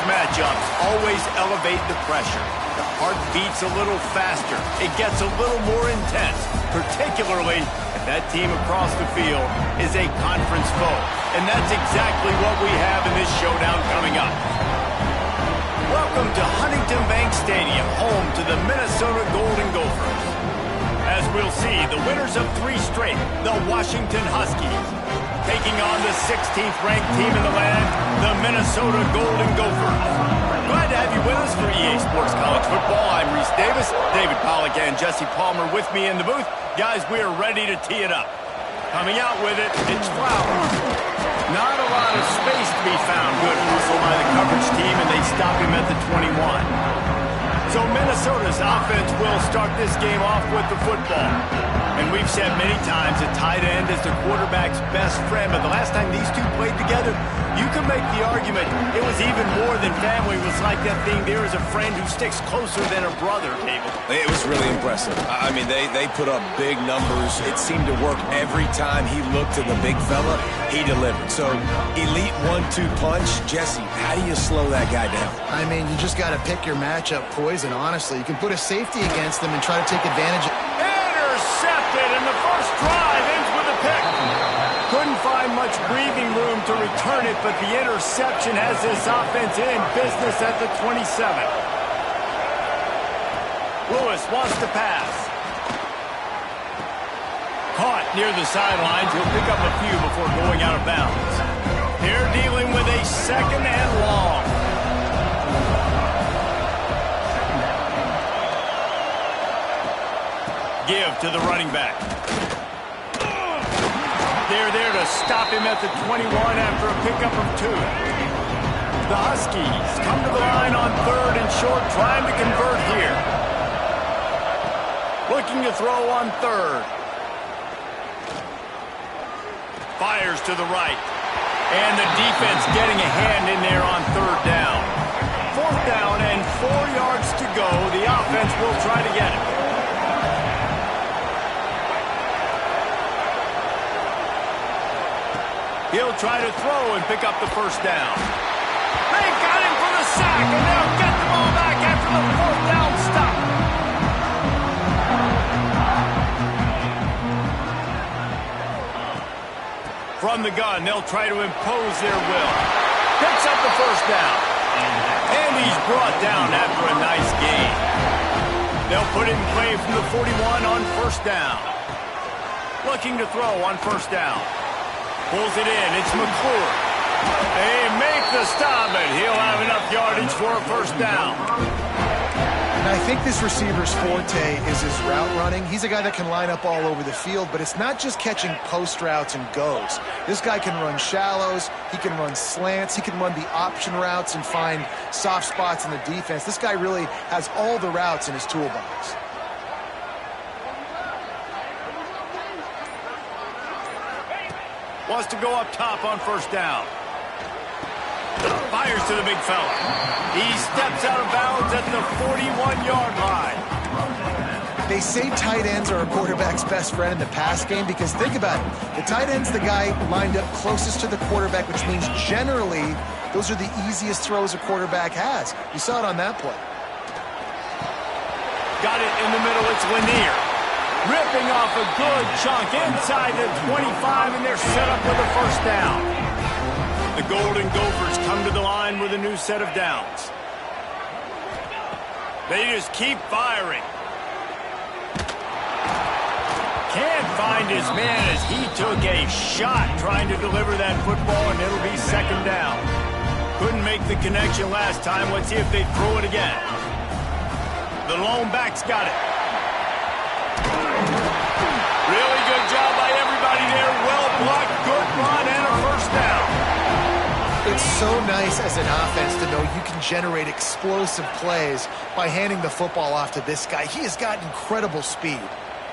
matchups always elevate the pressure. The heart beats a little faster. It gets a little more intense, particularly if that team across the field is a conference foe. And that's exactly what we have in this showdown coming up. Welcome to Huntington Bank Stadium, home to the Minnesota Golden Gophers. As we'll see, the winners of 3 straight, the Washington Huskies, taking on the 16th ranked team in the land, the Minnesota Golden Gophers. Glad to have you with us for EA Sports College Football. I'm Reese Davis, David Pollack and Jesse Palmer with me in the booth. Guys, we are ready to tee it up. Coming out with it, it's Flowers. Not a lot of space to be found. Good hustle by the coverage team, and they stop him at the 21. So Minnesota's offense will start this game off with the football. And we've said many times a tight end is the quarterback's best friend, but the last time these two played together, you can make the argument it was even more than family. It was like that thing, there is a friend who sticks closer than a brother, David. It was really impressive. I mean, they put up big numbers. It seemed to work every time he looked at the big fella, he delivered. So, elite 1-2 punch. Jesse, how do you slow that guy down? I mean, you just got to pick your matchup poison, honestly. You can put a safety against them and try to take advantage of it. Intercepted, and the first drive ends with a pick. Couldn't find much breathing room to return it, but the interception has this offense in business at the 27. Lewis wants to pass. Caught near the sidelines. He'll pick up a few before going out of bounds. They're dealing with a 2nd and long. Give to the running back. They're there to stop him at the 21 after a pickup of 2. The Huskies come to the line on 3rd and short, trying to convert here. Looking to throw on 3rd. Fires to the right. And the defense getting a hand in there on 3rd down. 4th down and 4 yards to go. The offense will try to get it. He'll try to throw and pick up the 1st down. They got him for the sack, and they'll get the ball back after the 4th down stop. From the gun, they'll try to impose their will. Picks up the 1st down. And he's brought down after a nice gain. They'll put it in play from the 41 on 1st down. Looking to throw on 1st down. Pulls it in. It's McClure. They make the stop, and he'll have enough yardage for a 1st down. And I think this receiver's forte is his route running. He's a guy that can line up all over the field, but it's not just catching post routes and goes. This guy can run shallows. He can run slants. He can run the option routes and find soft spots in the defense. This guy really has all the routes in his toolbox. Wants to go up top on 1st down. Fires to the big fella. He steps out of bounds at the 41-yard line. They say tight ends are a quarterback's best friend in the pass game because think about it. The tight end's the guy lined up closest to the quarterback, which means generally those are the easiest throws a quarterback has. You saw it on that play. Got it in the middle. It's Lanier. Ripping off a good chunk inside the 25, and they're set up with a 1st down. The Golden Gophers come to the line with a new set of downs. They just keep firing. Can't find his man as he took a shot trying to deliver that football, and it'll be 2nd down. Couldn't make the connection last time. Let's see if they throw it again. The lone back's got it. Really good job by everybody there. Well blocked, good run, and a 1st down. It's so nice as an offense to know you can generate explosive plays by handing the football off to this guy. He has got incredible speed.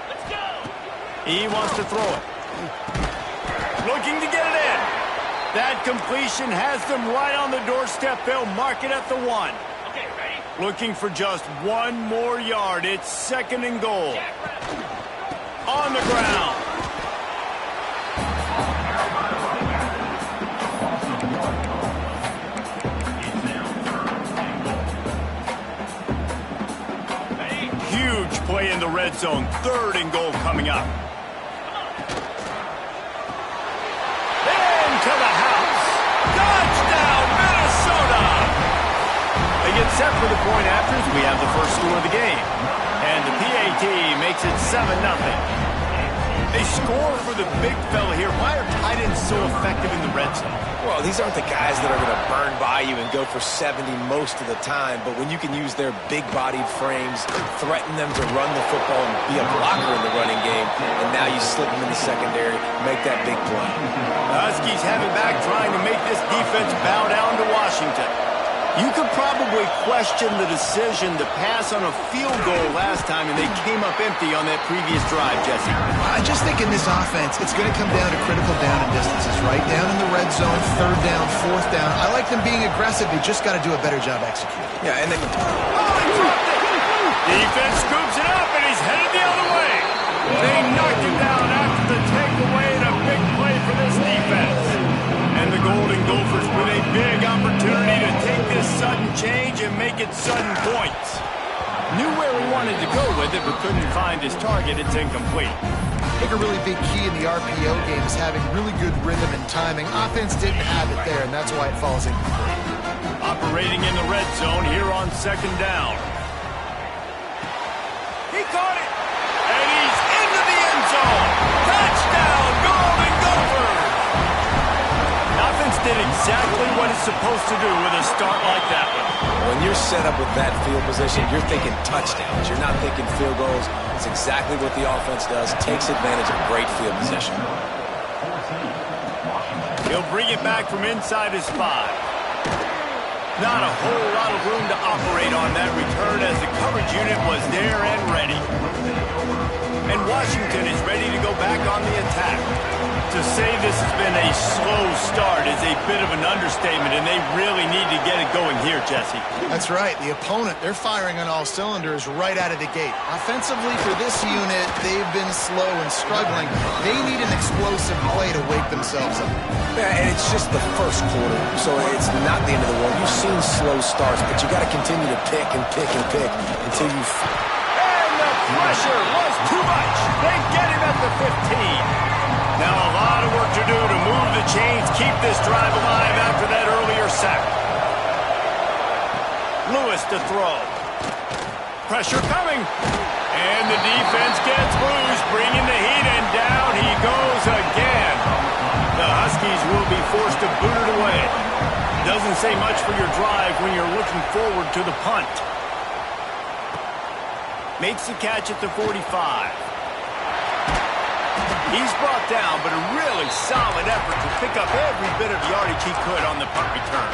Let's go. He wants to throw it. Looking to get it in. That completion has them right on the doorstep. They'll mark it at the 1. Okay, ready? Looking for just 1 more yard. It's 2nd and goal. On the ground. the red zone. 3rd and goal coming up. Into the house. Touchdown, Minnesota! They get set for the point after as we have the first score of the game. And the PAT makes it 7-0. They score for the big fella here. Why are tight ends so effective in the red zone? Well, these aren't the guys that are going to burn by you and go for 70 most of the time, but when you can use their big-bodied frames, threaten them to run the football and be a blocker in the running game, and now you slip them in the secondary, make that big play. The Huskies have it back, trying to make this defense bow down to Washington. You could probably question the decision to pass on a field goal last time, and they came up empty on that previous drive, Jesse. I just think in this offense, it's going to come down to critical down and distances, right? Down in the red zone, 3rd down, 4th down. I like them being aggressive. They just got to do a better job executing. Yeah, and he dropped it! Defense scoops it up, and he's headed the other way. They knocked him down after the takeaway, and a big play for this defense. And the Golden Gophers with a big opportunity to take this sudden change and make it sudden points. Knew where he wanted to go with it, but couldn't find his target. It's incomplete. I think a really big key in the RPO game is having really good rhythm and timing. Offense didn't have it there, and that's why it falls incomplete. Operating in the red zone here on 2nd down. He caught it, and he's into the end zone. Touchdown, Golden Gophers! Offense did exactly what it's supposed to do with a start like that one. When you're set up with that field position, you're thinking touchdowns. You're not thinking field goals. It's exactly what the offense does. Takes advantage of great field position. He'll bring it back from inside his 5. Not a whole lot of room to operate on that return as the coverage unit was there and ready. And Washington is ready to go back on the attack. To say this has been a slow start is a bit of an understatement, and they really need to get it going here, Jesse. That's right. The opponent, they're firing on all cylinders right out of the gate. Offensively, for this unit, they've been slow and struggling. They need an explosive play to wake themselves up. Yeah, and it's just the first quarter, so it's not the end of the world. You've seen slow starts, but you got to continue to pick and pick and pick until you... And the pressure was too much. They get him at the 15. Now a lot of work to do to move the chains, keep this drive alive after that earlier sack. Lewis to throw. Pressure coming. And the defense gets bruised, bringing the heat, and down he goes again. The Huskies will be forced to boot it away. Doesn't say much for your drive when you're looking forward to the punt. Makes the catch at the 45. He's brought down, but a really solid effort to pick up every bit of yardage he could on the punt return.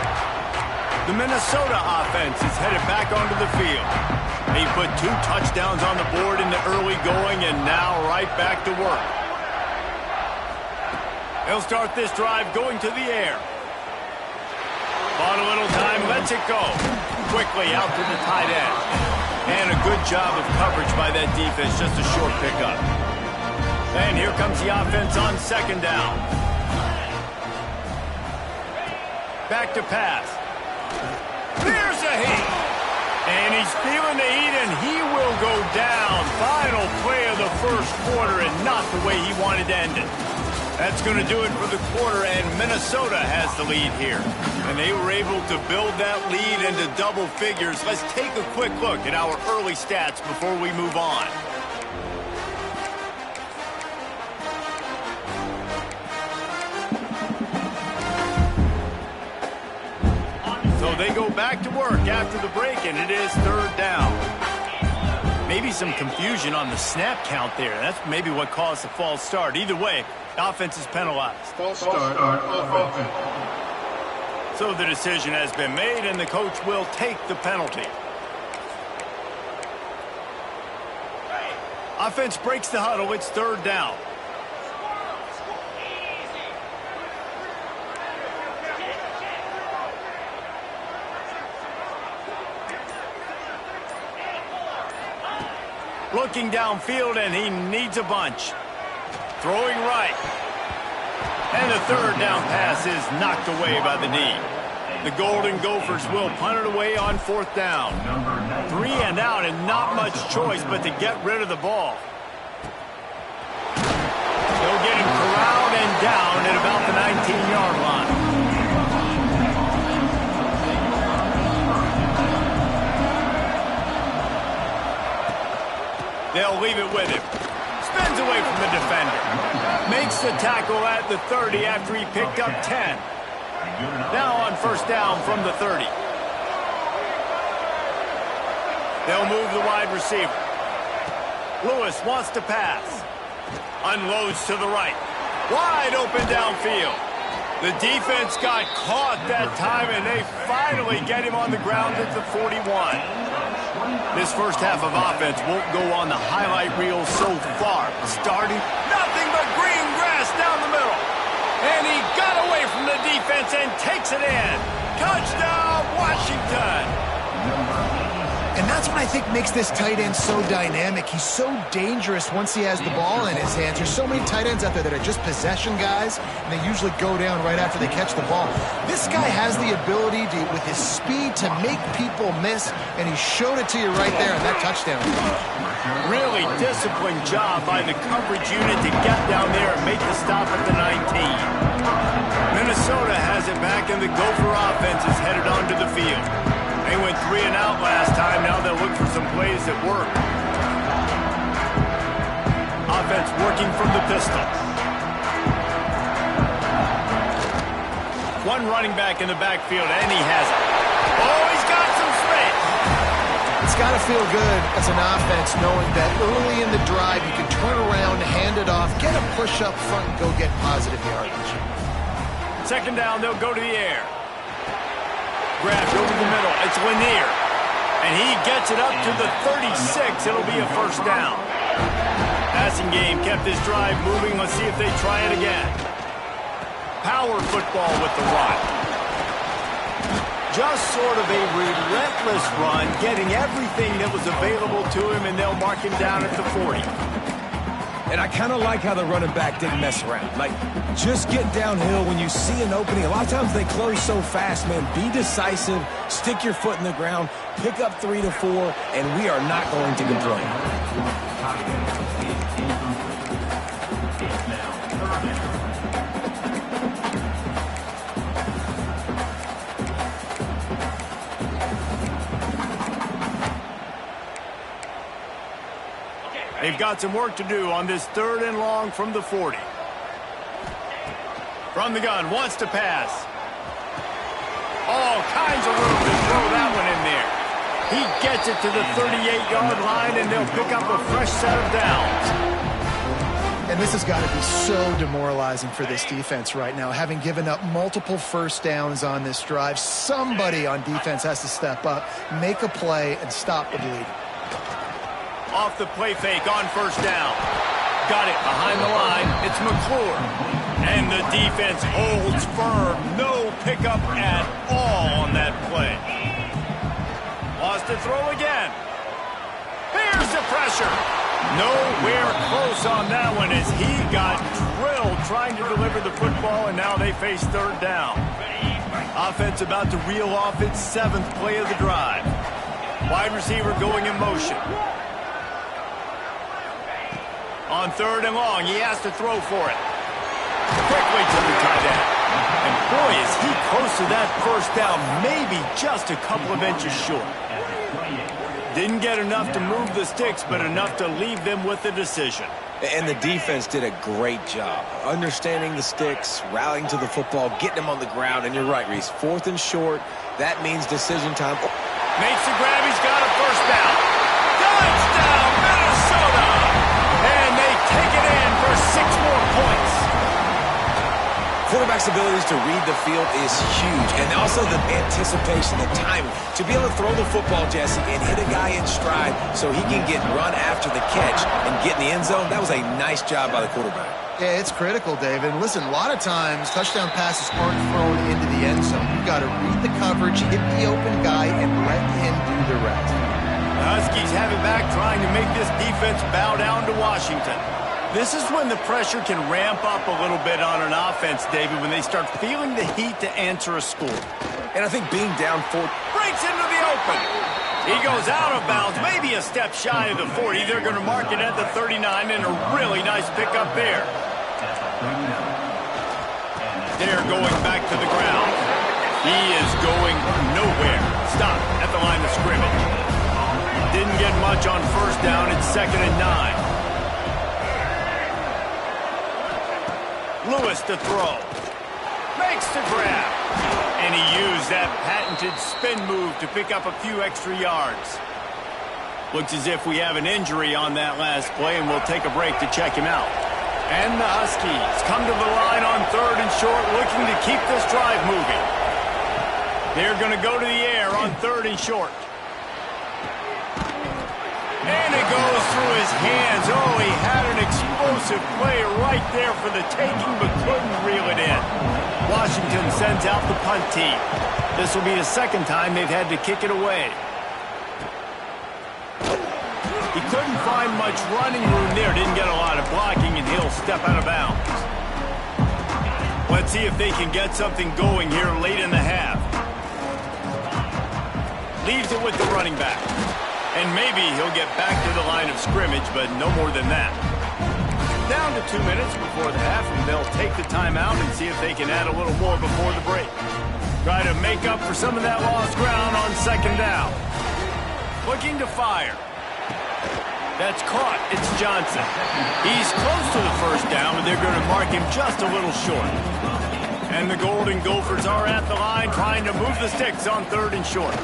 The Minnesota offense is headed back onto the field. They put 2 touchdowns on the board in the early going, and now right back to work. They'll start this drive going to the air. Bought a little time, lets it go. Quickly out to the tight end. And a good job of coverage by that defense, just a short pickup. And here comes the offense on 2nd down. Back to pass. There's a heat. And he's feeling the heat, and he will go down. Final play of the first quarter, and not the way he wanted to end it. That's going to do it for the quarter, and Minnesota has the lead here. And they were able to build that lead into double figures. Let's take a quick look at our early stats before we move on. So they go back to work after the break, and it is 3rd down. Maybe some confusion on the snap count there. That's maybe what caused the false start. Either way, offense is penalized. False start on offense. So the decision has been made, and the coach will take the penalty. Offense breaks the huddle. It's 3rd down. Looking downfield, and he needs a bunch. Throwing right. And the 3rd down pass is knocked away by the knee. The Golden Gophers will punt it away on 4th down. 3 and out and not much choice but to get rid of the ball. They'll get him corralled and down at about the 19-yard line. They'll leave it with him. Spins away from the defender. Makes the tackle at the 30 after he picked up 10. Now on 1st down from the 30. They'll move the wide receiver. Lewis wants to pass. Unloads to the right. Wide open downfield. The defense got caught that time, and they finally get him on the ground at the 41. This first half of offense won't go on the highlight reel so far. Starting, nothing but green grass down the middle. And he got away from the defense and takes it in. Touchdown, Washington. And that's what I think makes this tight end so dynamic. He's so dangerous once he has the ball in his hands. There's so many tight ends out there that are just possession guys, and they usually go down right after they catch the ball. This guy has the ability to, with his speed, to make people miss, and he showed it to you right there in that touchdown. Really disciplined job by the coverage unit to get down there and make the stop at the 19. Minnesota has it back, and the Gopher offense is headed onto the field. They went 3 and out last time. Now they'll look for some plays that work. Offense working from the pistol. One running back in the backfield, and he has it. Oh, he's got some space. It's got to feel good as an offense knowing that early in the drive you can turn around, hand it off, get a push up front, and go get positive yardage. 2nd down, they'll go to the air. Grabbed over the middle. It's Lanier. And he gets it up to the 36. It'll be a 1st down. Passing game kept this drive moving. Let's see if they try it again. Power football with the run. Just sort of a relentless run, getting everything that was available to him, and they'll mark him down at the 40. And I kind of like how the running back didn't mess around. Like, just get downhill when you see an opening. A lot of times they close so fast, man. Be decisive, stick your foot in the ground, pick up 3 to 4, and we are not going to complain. They've got some work to do on this 3rd and long from the 40. From the gun, wants to pass. All kinds of room to throw that one in there. He gets it to the 38-yard line, and they'll pick up a fresh set of downs. And this has got to be so demoralizing for this defense right now. Having given up multiple 1st downs on this drive, somebody on defense has to step up, make a play, and stop the bleeding. Off the play fake on 1st down. Got it behind the line. It's McClure. And the defense holds firm. No pickup at all on that play. Wants to throw again. Here's the pressure. Nowhere close on that one as he got drilled trying to deliver the football, and now they face 3rd down. Offense about to reel off its 7th play of the drive. Wide receiver going in motion. On 3rd and long, he has to throw for it. Quickly to the tight end. And boy, is he close to that 1st down, maybe just a couple of inches short. Didn't get enough to move the sticks, but enough to leave them with the decision. And the defense did a great job understanding the sticks, rallying to the football, getting them on the ground. And you're right, Reese, 4th and short, that means decision time. Makes the grab, he's got a 1st down. Touchdown, Minnesota! And they take it in for 6 more points. Quarterback's abilities to read the field is huge, and also the anticipation, the timing. To be able to throw the football, Jesse, and hit a guy in stride so he can get run after the catch and get in the end zone, that was a nice job by the quarterback. Yeah, it's critical, David. And listen, a lot of times touchdown passes aren't thrown into the end zone. You've got to read the coverage, hit the open guy, and let him do the rest. The Huskies have it back, trying to make this defense bow down to Washington. This is when the pressure can ramp up a little bit on an offense, David, when they start feeling the heat to answer a score. And I think being down 4 breaks into the open. He goes out of bounds, maybe a step shy of the 40. They're going to mark it at the 39, and a really nice pickup there. They're going back to the ground. He is going nowhere. Stop at the line of scrimmage. Didn't get much on first down. It's 2nd and 9. Lewis to throw. Makes the grab. And he used that patented spin move to pick up a few extra yards. Looks as if we have an injury on that last play, and we'll take a break to check him out. And the Huskies come to the line on 3rd and short, looking to keep this drive moving. They're going to go to the air on 3rd and short. And it goes through his hands. Oh, he had an explosive play right there for the taking, but couldn't reel it in. Washington sends out the punt team. This will be the 2nd time they've had to kick it away. He couldn't find much running room there. Didn't get a lot of blocking, and he'll step out of bounds. Let's see if they can get something going here late in the half. Leaves it with the running back. And maybe he'll get back to the line of scrimmage, but no more than that. Down to 2 minutes before the half, and they'll take the timeout and see if they can add a little more before the break. Try to make up for some of that lost ground on 2nd down. Looking to fire. That's caught. It's Johnson. He's close to the first down, but they're going to mark him just a little short. And the Golden Gophers are at the line trying to move the sticks on 3rd and short.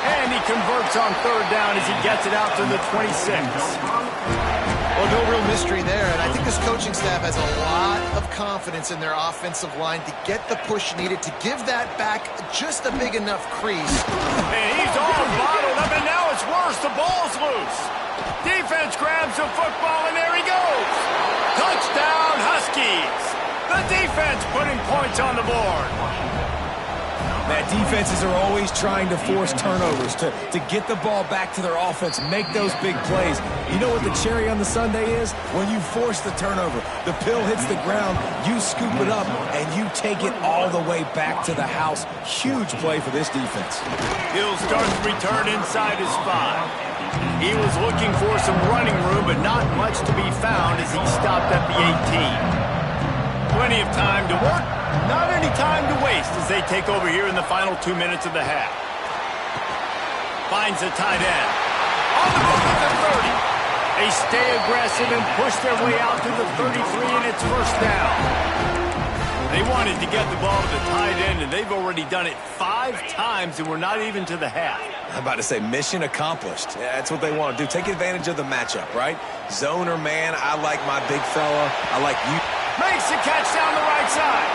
And he converts on 3rd down as he gets it out to the 26. Well, no real mystery there, and I think this coaching staff has a lot of confidence in their offensive line to get the push needed to give that back just a big enough crease. And he's all bottled up, and now it's worse. The ball's loose. Defense grabs the football, and there he goes. Touchdown, Huskies. The defense putting points on the board. That defenses are always trying to force turnovers, to get the ball back to their offense, make those big plays. You know what the cherry on the sundae is? When you force the turnover, the pill hits the ground, you scoop it up, and you take it all the way back to the house. Huge play for this defense. He'll start the return inside his 5. He was looking for some running room, but not much to be found as he stopped at the 18. Plenty of time to work, not any time to waste as they take over here in the final 2 minutes of the half. Finds a tight end. On the move at the 30. They stay aggressive and push their way out to the 33, and it's first down. They wanted to get the ball to the tight end, and they've already done it 5 times, and we're not even to the half. I'm about to say mission accomplished. Yeah, that's what they want to do. Take advantage of the matchup, right? Zone or man, I like my big fella. I like you. Makes the catch down the right side.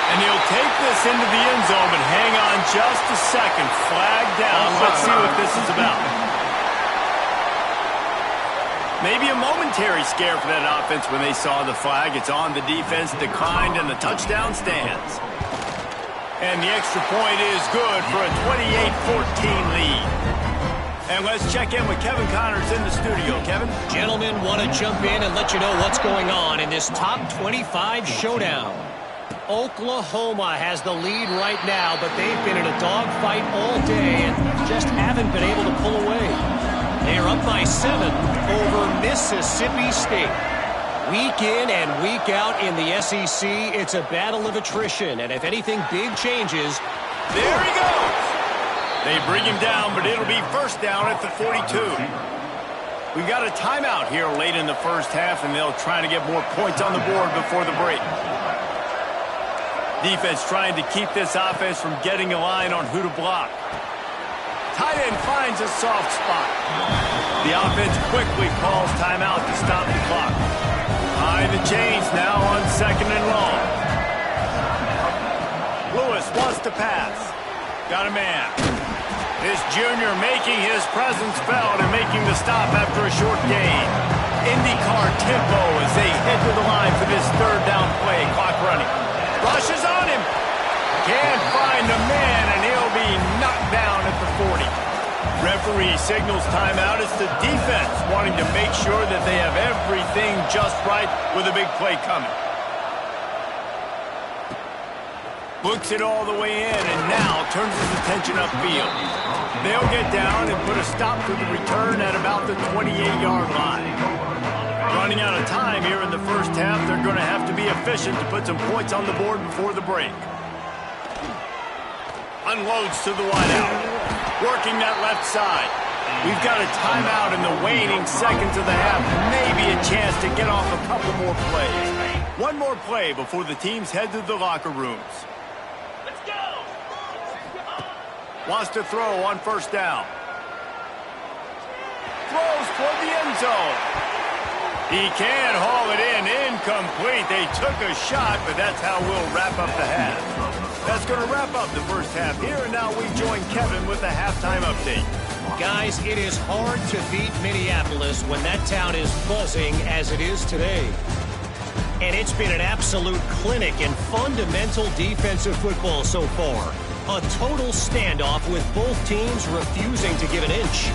And he'll take this into the end zone, but hang on just a second. Flag down. Let's see what this is about. Maybe a momentary scare for that offense when they saw the flag. It's on. The defense declined, and the touchdown stands. And the extra point is good for a 28-14 lead. And let's check in with Kevin Connors in the studio. Kevin? Gentlemen, want to jump in and let you know what's going on in this top 25 showdown. Oklahoma has the lead right now, but they've been in a dogfight all day and just haven't been able to pull away. They are up by 7 over Mississippi State. Week in and week out in the SEC, it's a battle of attrition, and if anything big changes... There he goes! They bring him down, but it'll be first down at the 42. We've got a timeout here late in the first half, and they'll try to get more points on the board before the break. Defense trying to keep this offense from getting a line on who to block. Tight end finds a soft spot. The offense quickly calls timeout to stop the clock. Behind the chains now on 2nd and long. Lewis wants to pass. Got a man. This junior making his presence felt and making the stop after a short gain. IndyCar tempo as they head to the line for this 3rd down play. Clock running. Rushes on him. Can't find the man, and he'll be knocked down at the 40. Referee signals timeout. It's the defense wanting to make sure that they have everything just right with a big play coming. Looks it all the way in and now turns his attention upfield. They'll get down and put a stop to the return at about the 28-yard line. Running out of time here in the first half, they're going to have to be efficient to put some points on the board before the break. Unloads to the wideout. Working that left side. We've got a timeout in the waning seconds of the half. Maybe a chance to get off a couple more plays. One more play before the teams head to the locker rooms. Let's go! Wants to throw on first down. Throws toward the end zone. He can haul it in. Incomplete. They took a shot, but that's how we'll wrap up the half. That's going to wrap up the first half here, and now we join Kevin with the halftime update. Guys, it is hard to beat Minneapolis when that town is buzzing as it is today. And it's been an absolute clinic in fundamental defensive football so far. A total standoff with both teams refusing to give an inch.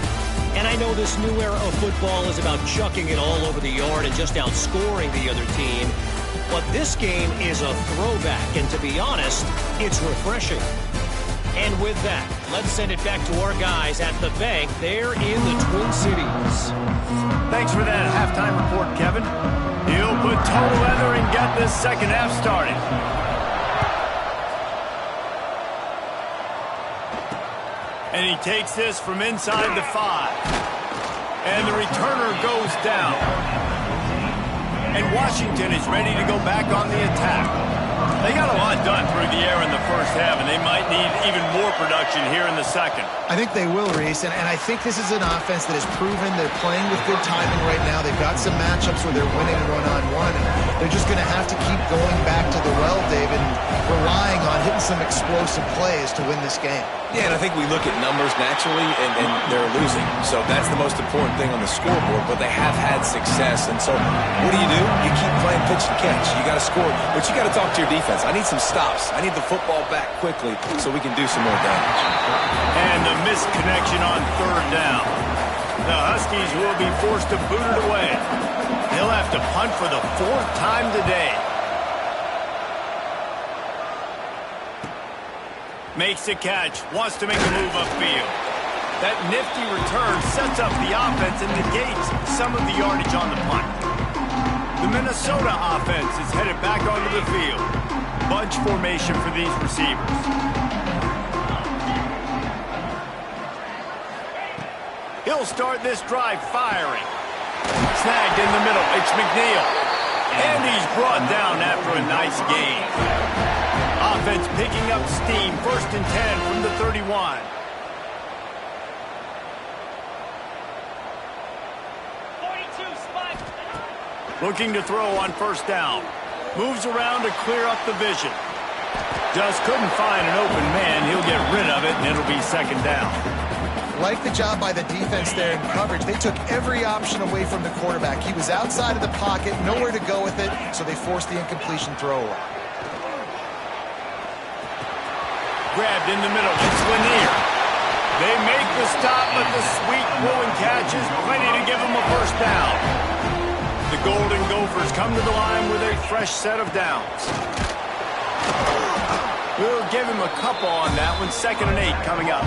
And I know this new era of football is about chucking it all over the yard and just outscoring the other team. But this game is a throwback, and to be honest, it's refreshing. And with that, let's send it back to our guys at the bank there in the Twin Cities. Thanks for that halftime report, Kevin. He'll put toe leather and get this second half started. And he takes this from inside the 5. And the returner goes down. And Washington is ready to go back on the attack. They got a lot done through the air in the first half, and they might need even more production here in the second. I think they will, Reese, and I think this is an offense that has proven they're playing with good timing right now. They've got some matchups where they're winning one-on-one, and they're just going to have to keep going back to the well, David, and relying on hitting some explosive plays to win this game. Yeah, and I think we look at numbers naturally, and they're losing. So that's the most important thing on the scoreboard, but they have had success. And so what do? You keep playing pitch and catch. You got to score, but you got to talk to your defense. I need some stops. I need the football back quickly so we can do some more damage. And the missed connection on third down. The Huskies will be forced to boot it away. They'll have to punt for the 4th time today. Makes the catch, wants to make a move upfield. That nifty return sets up the offense and negates some of the yardage on the punt. The Minnesota offense is headed back onto the field. Bunch formation for these receivers. He'll start this drive firing. Snagged in the middle, it's McNeil. And he's brought down after a nice gain. Offense picking up steam, 1st and 10 from the 31. Looking to throw on first down. Moves around to clear up the vision. Just couldn't find an open man. He'll get rid of it, and it'll be 2nd down. Like the job by the defense there in coverage. They took every option away from the quarterback. He was outside of the pocket, nowhere to go with it, so they forced the incompletion throw away. Grabbed in the middle. It's Lanier. They make the stop, but the sweet throwing catch is plenty to give them a first down. The Golden Gophers come to the line with a fresh set of downs. We'll give him a couple on that one. 2nd and 8 coming up.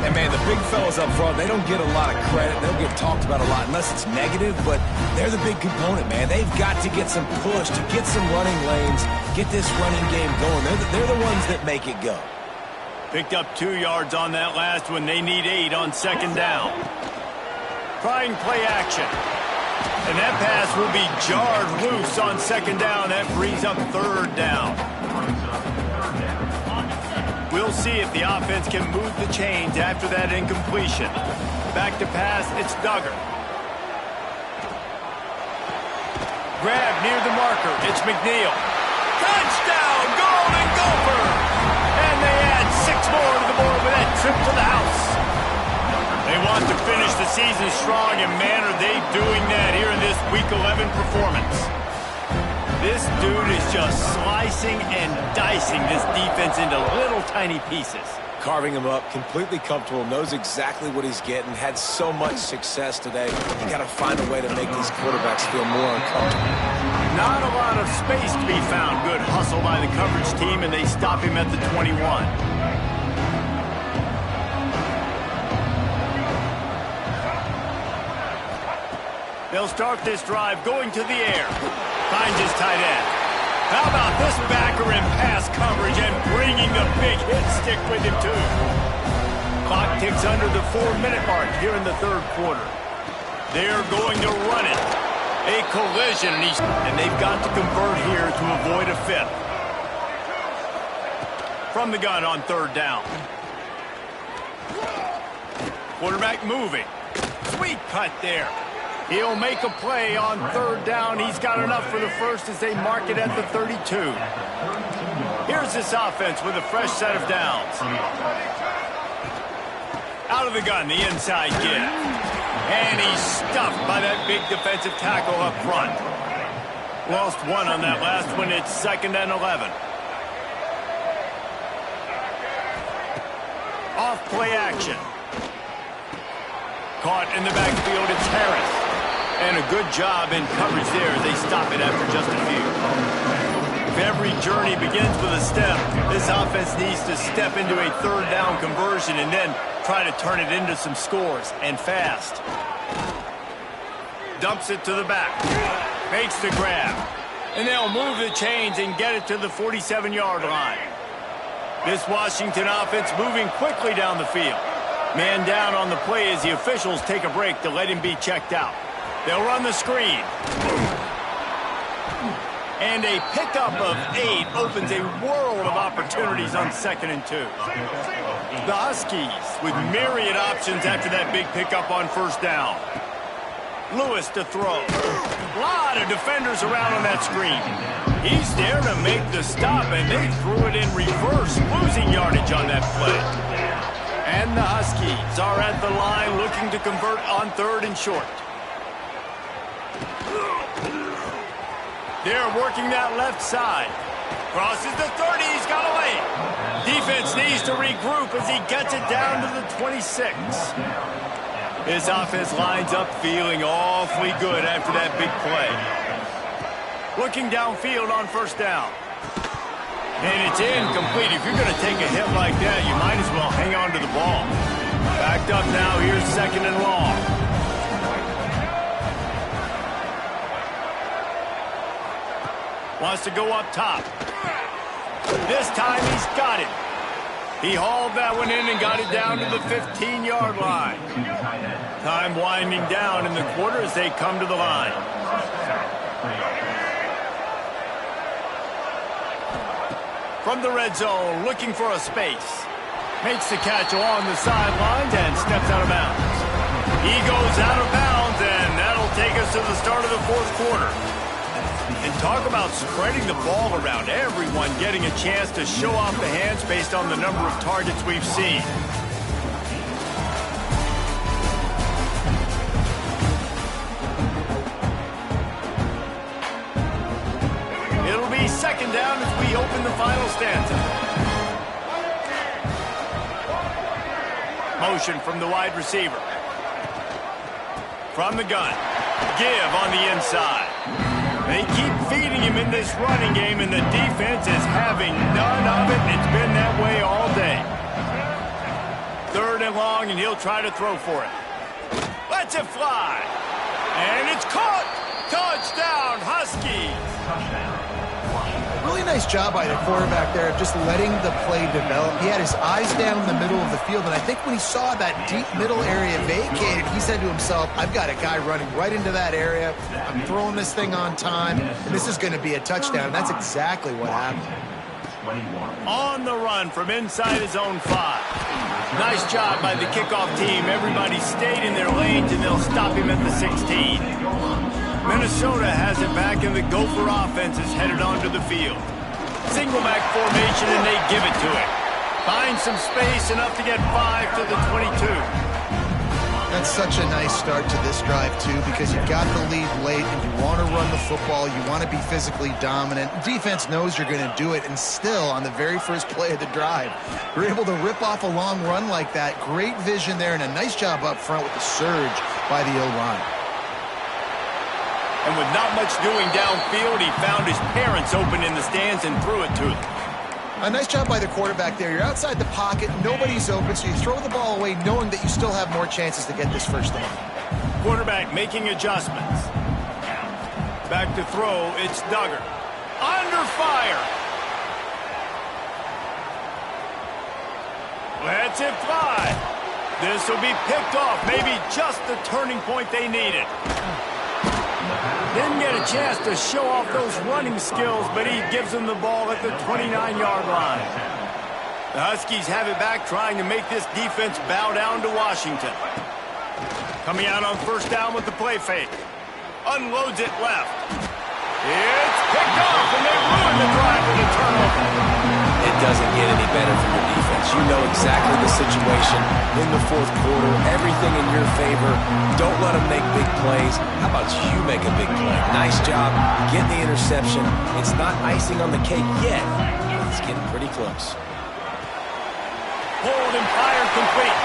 And, man, the big fellas up front, they don't get a lot of credit. They'll get talked about a lot unless it's negative, but they're the big component, man. They've got to get some push, to get some running lanes, get this running game going. They're the ones that make it go. Picked up 2 yards on that last one. They need 8 on 2nd down. Trying play action. And that pass will be jarred loose on 2nd down. That brings up 3rd down. We'll see if the offense can move the chains after that incompletion. Back to pass, it's Duggar. Grab near the marker, it's McNeil. Touchdown, Golden Gophers! And they add 6 more to the board with that trip to the house. They want to finish the season strong, and man, are they doing that here in this Week 11 performance. This dude is just slicing and dicing this defense into little tiny pieces. carving him up, completely comfortable, knows exactly what he's getting, had so much success today. You got to find a way to make these quarterbacks feel more uncomfortable. Not a lot of space to be found. Good hustle by the coverage team, and they stop him at the 21. They'll start this drive going to the air. Finds his tight end. How about this backer in pass coverage and bringing the big hit stick with him, too. Clock ticks under the 4-minute mark here in the third quarter. They're going to run it. A collision, and they've got to convert here to avoid a fifth. From the gun on third down. Quarterback moving. Sweet cut there. He'll make a play on third down. He's got enough for the first as they mark it at the 32. Here's this offense with a fresh set of downs. Out of the gun, the inside give. And he's stuffed by that big defensive tackle up front. Lost one on that last one. It's 2nd and 11. Off play action. Caught in the backfield, it's Harris. And a good job in coverage there as they stop it after just a few. If every journey begins with a step, this offense needs to step into a third down conversion and then try to turn it into some scores, and fast. Dumps it to the back. Makes the grab. And they'll move the chains and get it to the 47-yard line. This Washington offense moving quickly down the field. Man down on the play as the officials take a break to let him be checked out. They'll run the screen. And a pickup of 8 opens a world of opportunities on 2nd and 2. The Huskies with myriad options after that big pickup on first down. Lewis to throw. A lot of defenders around on that screen. He's there to make the stop, and they threw it in reverse, losing yardage on that play. And the Huskies are at the line looking to convert on 3rd and short. They're working that left side. Crosses the 30, he's got away. Defense needs to regroup as he gets it down to the 26. His offense lines up feeling awfully good after that big play. Looking downfield on first down. And it's incomplete. If you're going to take a hit like that, you might as well hang on to the ball. Backed up now, here's 2nd and long. Wants to go up top. This time he's got it. He hauled that one in and got it down to the 15-yard line. Time winding down in the quarter as they come to the line. From the red zone, looking for a space. Makes the catch along the sidelines and steps out of bounds. He goes out of bounds, and that'll take us to the start of the fourth quarter. And talk about spreading the ball around. Everyone getting a chance to show off the hands based on the number of targets we've seen. It'll be 2nd down as we open the final stanza. Motion from the wide receiver. From the gun. Give on the inside. They keep feeding him in this running game, and the defense is having none of it. It's been that way all day. 3rd and long, and he'll try to throw for it. Lets it fly. And it's caught. Touchdown, Huskies. Really nice job by the quarterback there of just letting the play develop. He had his eyes down in the middle of the field, and I think when he saw that deep middle area vacated, he said to himself, I've got a guy running right into that area. I'm throwing this thing on time, and this is going to be a touchdown. And that's exactly what happened. On the run from inside his own 5. Nice job by the kickoff team. Everybody stayed in their lanes, and they'll stop him at the 16. Minnesota has it back, and the Gopher offense is headed onto the field. Single back formation, and they give it to him. Finds some space, enough to get 5 to the 22. That's such a nice start to this drive, too, because you've got the lead late and you want to run the football. You want to be physically dominant. Defense knows you're going to do it, and still, on the very first play of the drive, you're able to rip off a long run like that. Great vision there, and a nice job up front with the surge by the O-line. And with not much doing downfield, he found his parents open in the stands and threw it to them. A nice job by the quarterback there. You're outside the pocket, nobody's open, so you throw the ball away knowing that you still have more chances to get this first down. Quarterback making adjustments. Back to throw, it's Duggar. Under fire. Lets it fly. This will be picked off. Maybe just the turning point they needed. Didn't get a chance to show off those running skills, but he gives them the ball at the 29-yard line. The Huskies have it back, trying to make this defense bow down to Washington. Coming out on first down with the play fake. Unloads it left. It's picked off, and they ruin the drive with a turnover. It doesn't get any better from the defense. You know exactly the situation in the fourth quarter. Everything in your favor. Don't let them make big plays. How about you make a big play? Nice job getting the interception. It's not icing on the cake yet. It's getting pretty close. Hold and fire complete.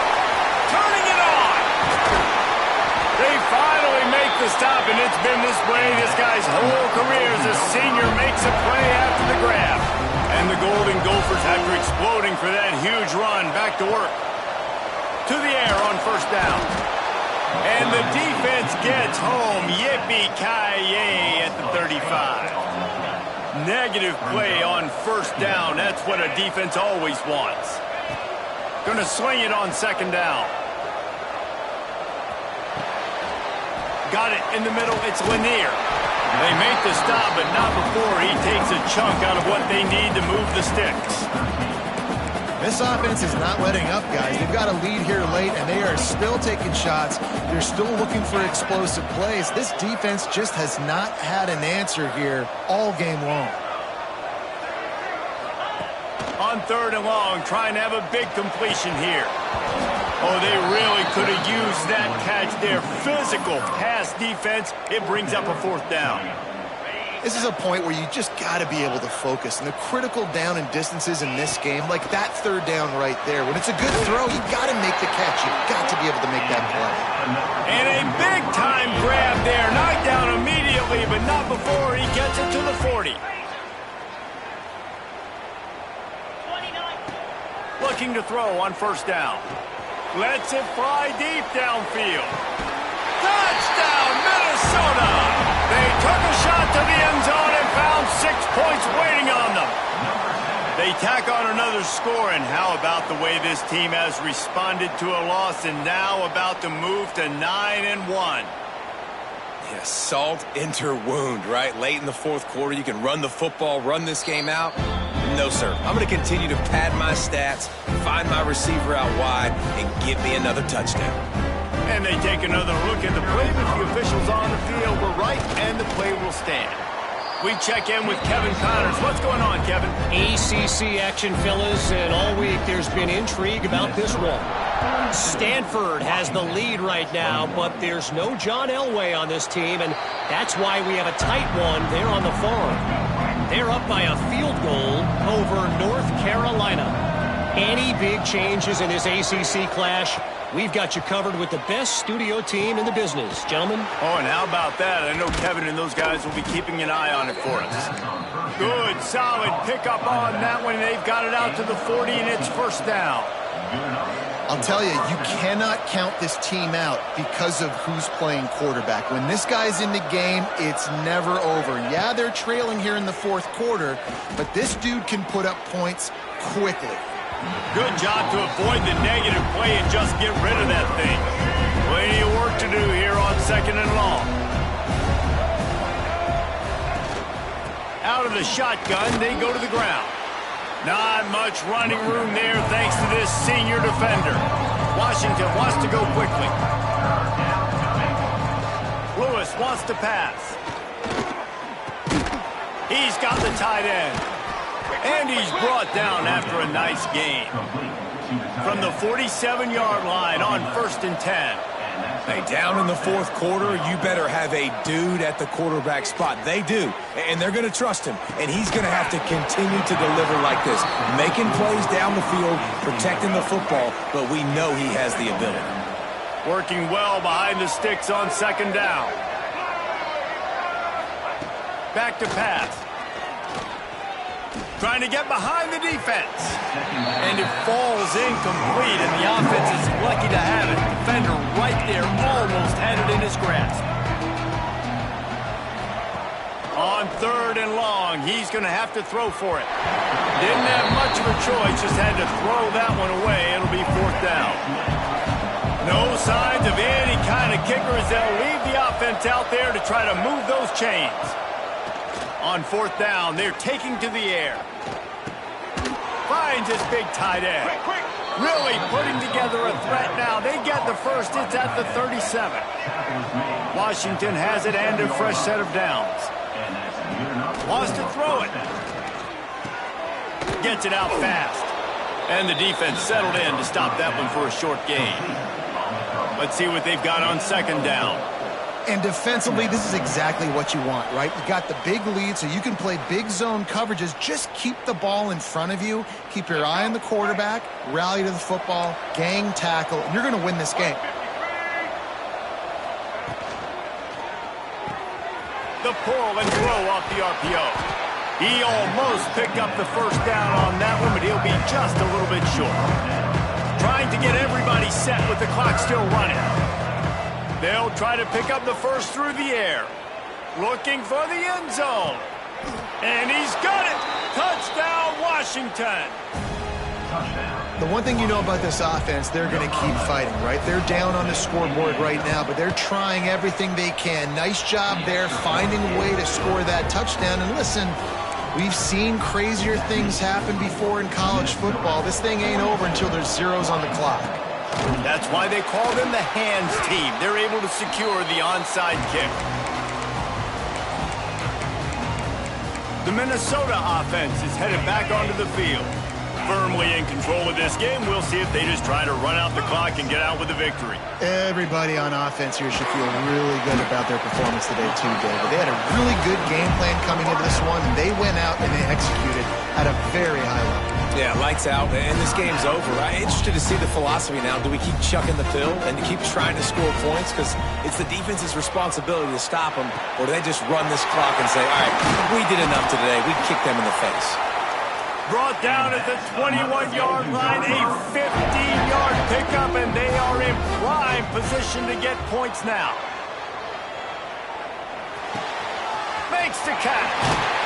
Turning it on. They finally make the stop, and it's been this way this guy's whole career as a senior makes a play after the grab. And the Golden Gophers, after exploding for that huge run, back to work. To the air on first down. And the defense gets home. Yippee-ki-yay at the 35. Negative play on first down. That's what a defense always wants. Going to sling it on second down. Got it in the middle. It's Lanier. They make the stop, but not before he takes a chunk out of what they need to move the sticks. This offense is not letting up, guys. They've got a lead here late, and they are still taking shots. They're still looking for explosive plays. This defense just has not had an answer here all game long. On third and long, trying to have a big completion here. Oh, they really could have used that catch there. Physical pass defense. It brings up a fourth down. This is a point where you just got to be able to focus. And the critical down and distances in this game, like that third down right there, when it's a good throw, you got to make the catch. You've got to be able to make that play. And a big-time grab there. Knocked down immediately, but not before he gets it to the 40. Looking to throw on first down. Lets it fly deep downfield. Touchdown, Minnesota! They took a shot to the end zone and found 6 points waiting on them. They tack on another score, and how about the way this team has responded to a loss and now about to move to 9-1? Yeah, salt into wound, right? Late in the fourth quarter, you can run the football, run this game out. No, sir. I'm going to continue to pad my stats, find my receiver out wide, and get me another touchdown. And they take another look at the play, but the officials on the field were right, and the play will stand. We check in with Kevin Connors. What's going on, Kevin? ACC action, fellas, and all week there's been intrigue about this one. Stanford has the lead right now, but there's no John Elway on this team, and that's why we have a tight one there on the farm. They're up by a field goal over North Carolina. Any big changes in this ACC clash, we've got you covered with the best studio team in the business, gentlemen. Oh, and how about that? I know Kevin and those guys will be keeping an eye on it for us. Good, solid pickup on that one. They've got it out to the 40, and it's first down. I'll tell you, you cannot count this team out because of who's playing quarterback. When this guy's in the game, it's never over. Yeah, they're trailing here in the fourth quarter, but this dude can put up points quickly. Good job to avoid the negative play and just get rid of that thing. Plenty of work to do here on second and long. Out of the shotgun, they go to the ground. Not much running room there thanks to this senior defender. Washington wants to go quickly. Lewis wants to pass. He's got the tight end. And he's brought down after a nice gain. From the 47-yard line on 1st and 10. Hey, down in the fourth quarter, you better have a dude at the quarterback spot. They do, and they're going to trust him, and he's going to have to continue to deliver like this, making plays down the field, protecting the football, but we know he has the ability. Working well behind the sticks on second down. Back to pass. Trying to get behind the defense. And it falls incomplete, and the offense is lucky to have it. Defender right there almost had it in his grasp. On third and long, he's going to have to throw for it. Didn't have much of a choice, just had to throw that one away. It'll be fourth down. No signs of any kind of kicker as they'll leave the offense out there to try to move those chains. On fourth down, they're taking to the air. Finds his big tight end. Really putting together a threat now. They get the first. It's at the 37. Washington has it and a fresh set of downs. Wants to throw it. Gets it out fast. And the defense settled in to stop that one for a short gain. Let's see what they've got on second down. And defensively, this is exactly what you want, right? You got the big lead, so you can play big zone coverages. Just keep the ball in front of you. Keep your eye on the quarterback. Rally to the football. Gang tackle. And you're going to win this game. The pull and throw off the RPO. He almost picked up the first down on that one, but he'll be just a little bit short. Trying to get everybody set with the clock still running. They'll try to pick up the first through the air. Looking for the end zone. And he's got it. Touchdown, Washington. The one thing you know about this offense, they're going to keep fighting, right? They're down on the scoreboard right now, but they're trying everything they can. Nice job there, finding a way to score that touchdown. And listen, we've seen crazier things happen before in college football. This thing ain't over until there's zeros on the clock. That's why they call them the hands team. They're able to secure the onside kick. The Minnesota offense is headed back onto the field. Firmly in control of this game. We'll see if they just try to run out the clock and get out with a victory. Everybody on offense here should feel really good about their performance today too, David. They had a really good game plan coming into this one, and they went out and they executed at a very high level. Yeah, lights out, and this game's over. I'm interested to see the philosophy now. Do we keep chucking the pill and keep trying to score points? Because it's the defense's responsibility to stop them, or do they just run this clock and say, all right, we did enough today. We kicked them in the face. Brought down at the 21-yard line, a 15-yard pickup, and they are in prime position to get points now. Makes the catch.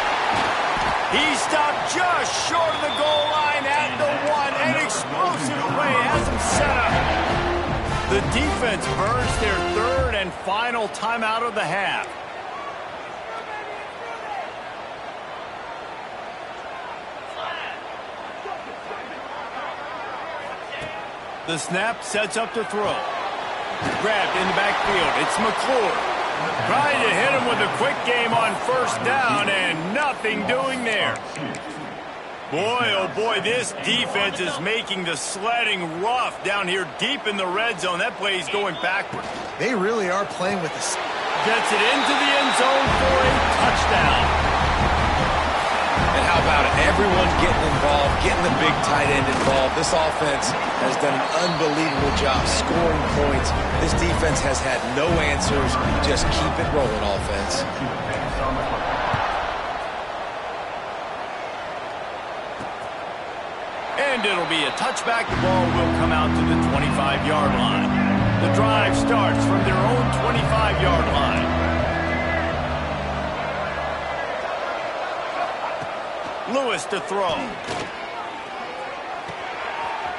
He stopped just short of the goal line at the one. An explosive play has him set up. The defense burns their third and final timeout of the half. The snap sets up to throw. Grabbed in the backfield. It's McClure. Trying to hit him with a quick game on first down, and nothing doing there. Boy, oh boy, this defense is making the sledding rough down here deep in the red zone. That play is going backward. They really are playing with this. Gets it into the end zone for a touchdown. And how about it? Everyone getting involved, getting the big tight end involved. This offense has done an unbelievable job scoring points. This defense has had no answers. Just keep it rolling, offense. And it'll be a touchback. The ball will come out to the 25-yard line. The drive starts from their own 25-yard line. Lewis to throw.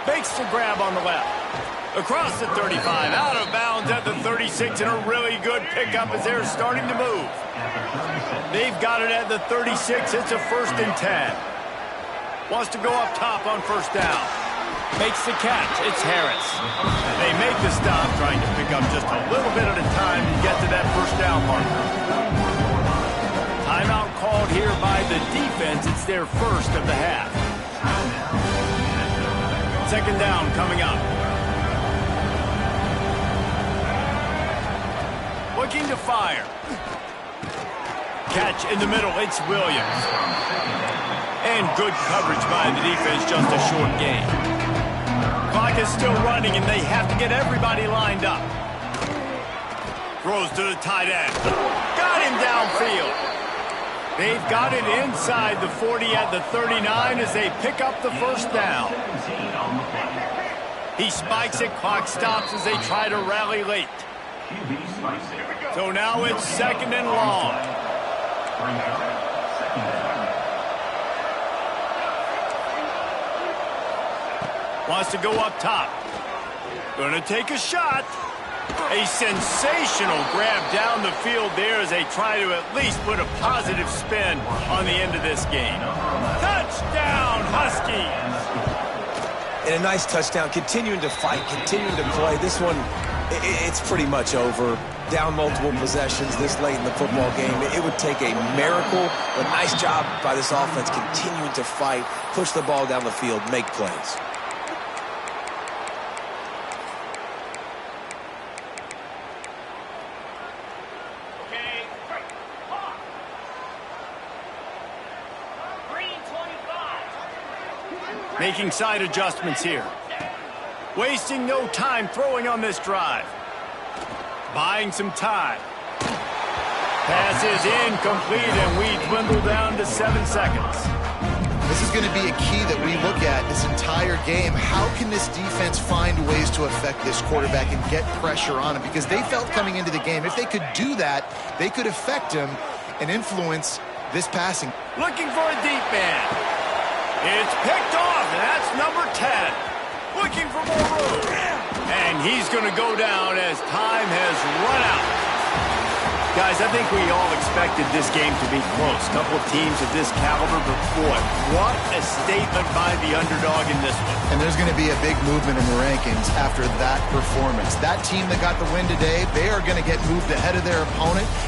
Makes the grab on the left. Across the 35, out of bounds at the 36, and a really good pickup as they're starting to move. They've got it at the 36. It's a 1st and 10. Wants to go up top on first down. Makes the catch. It's Harris. They make the stop, trying to pick up just a little bit at a time to get to that first down marker. Timeout called here by the defense. It's their first of the half. Second down coming up. looking to fire. Catch in the middle, it's Williams. And good coverage by the defense, just a short gain. Clock is still running, and they have to get everybody lined up. Throws to the tight end. Got him downfield. They've got it inside the 40 at the 39 as they pick up the first down. He spikes it, clock stops as they try to rally late. So now it's 2nd and long. Wants to go up top. Gonna take a shot. A sensational grab down the field there as they try to at least put a positive spin on the end of this game. Touchdown, Huskies! And a nice touchdown, continuing to fight, continuing to play. This one, it's pretty much over. Down multiple possessions this late in the football game. It would take a miracle, but nice job by this offense continuing to fight, push the ball down the field, make plays. Making side adjustments here. Wasting no time throwing on this drive. Buying some time. Pass is incomplete, and we dwindle down to 7 seconds. This is going to be a key that we look at this entire game. How can this defense find ways to affect this quarterback and get pressure on him? Because they felt coming into the game, if they could do that, they could affect him and influence this passing. Looking for a deep man. It's picked off, and that's number 10. Looking for more room. And he's going to go down as time has run out. Guys, I think we all expected this game to be close. A couple of teams of this caliber, but boy, what a statement by the underdog in this one. And there's going to be a big movement in the rankings after that performance. That team that got the win today, they are going to get moved ahead of their opponent.